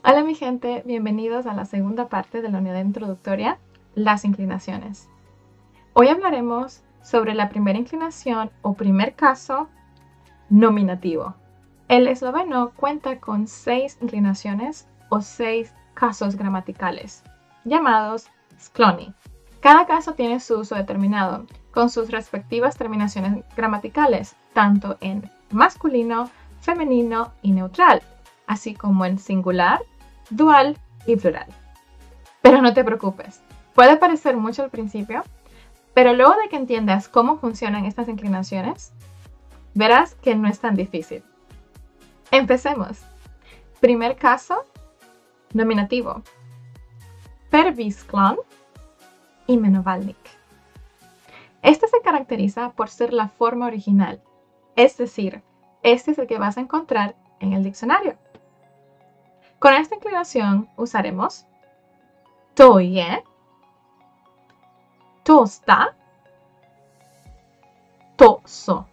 Hola mi gente, bienvenidos a la segunda parte de la unidad introductoria, las inclinaciones. Hoy hablaremos sobre la primera inclinación o primer caso nominativo. El esloveno cuenta con 6 inclinaciones o 6 casos gramaticales, llamados skloni. Cada caso tiene su uso determinado, con sus respectivas terminaciones gramaticales, tanto en masculino, femenino y neutral, así como en singular, dual y plural. Pero no te preocupes, puede parecer mucho al principio, pero luego de que entiendas cómo funcionan estas inclinaciones, verás que no es tan difícil. Empecemos. Primer caso, nominativo. Pervisklon y menovalnik. Este se caracteriza por ser la forma original, es decir, este es el que vas a encontrar en el diccionario. Con esta inclinación usaremos toye, tosta, toso.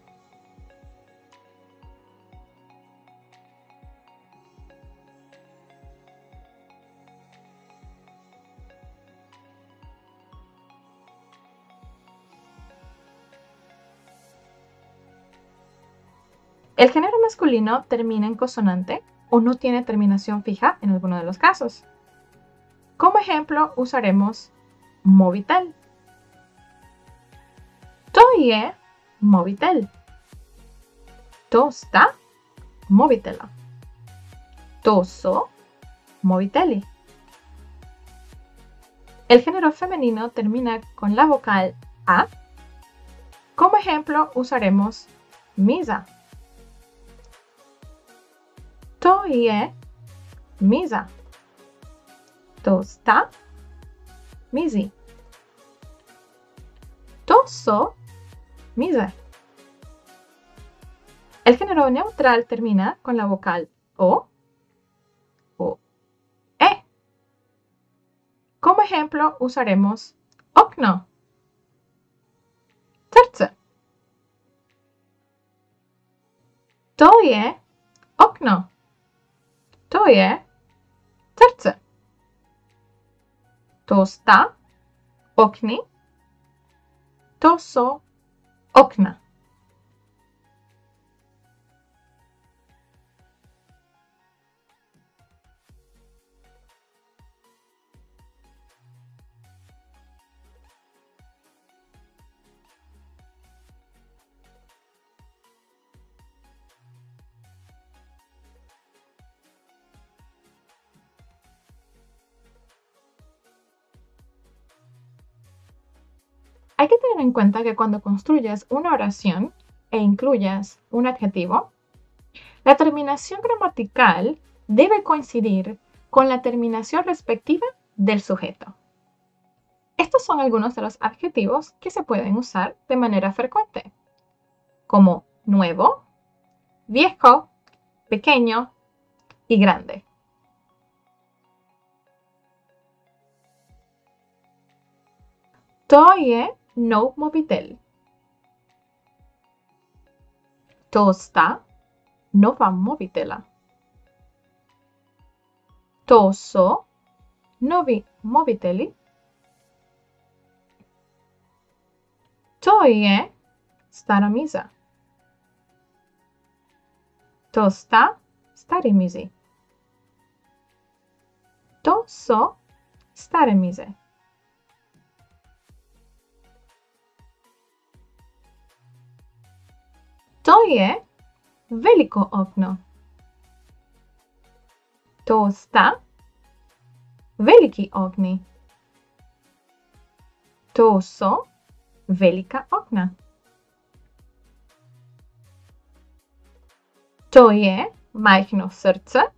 El género masculino termina en consonante o no tiene terminación fija en alguno de los casos. Como ejemplo usaremos movitel. Toye movitel. Tosta movitela. Toso moviteli. El género femenino termina con la vocal A. Como ejemplo usaremos misa. Toye misa. Tosta misi. Toso mise. El género neutral termina con la vocal O E. Como ejemplo usaremos okno, terce. Toje okno, toje terce. Tosta okni, toso okna. Hay que tener en cuenta que cuando construyes una oración e incluyas un adjetivo, la terminación gramatical debe coincidir con la terminación respectiva del sujeto. Estos son algunos de los adjetivos que se pueden usar de manera frecuente, como nuevo, viejo, pequeño y grande. Toje no movitel. Tosta nova movitela. Toso novi moviteli. Toje stara misa. Tosta stari misi. Toso stare mise. Toje veliko okno. Tosta veliki okni. Toso velika okna. Toje majhno srce.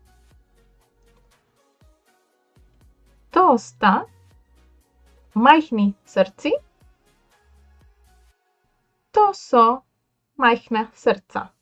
Tosta majhni srci. To so majhna srca.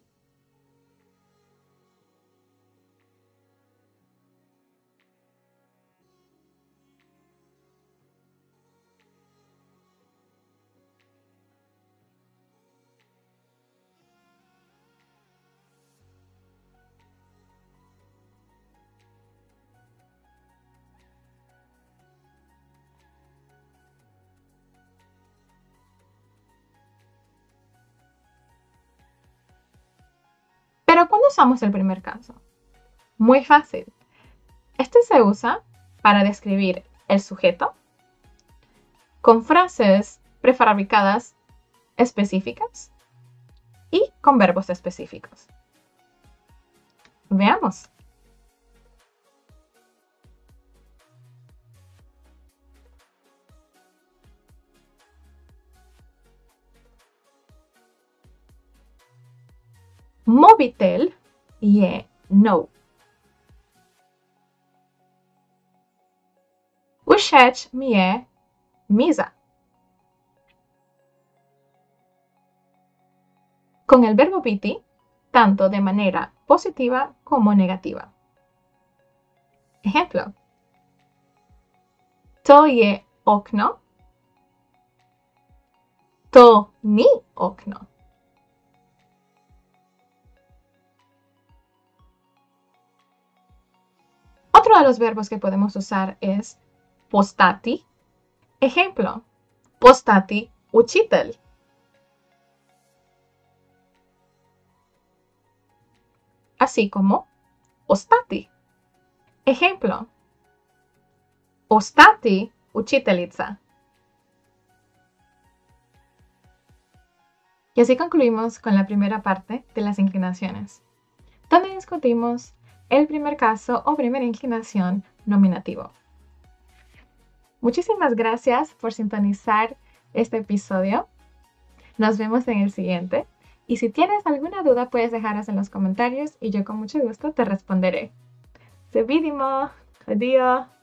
usamos el primer caso? Muy fácil. Este se usa para describir el sujeto con frases prefabricadas específicas y con verbos específicos. Veamos. Mobitel je no. Usiądź mnie misa. Con el verbo biti, tanto de manera positiva como negativa. Ejemplo. To je okno. To ni okno. Otro de los verbos que podemos usar es postati. Ejemplo, postati učitel. Así como ostati. Ejemplo, ostati učiteljica. Y así concluimos con la primera parte de las inclinaciones, donde discutimos el primer caso o primera inclinación nominativo. Muchísimas gracias por sintonizar este episodio. Nos vemos en el siguiente. Y si tienes alguna duda, puedes dejarlas en los comentarios y yo con mucho gusto te responderé. Se vidimo. Adiós.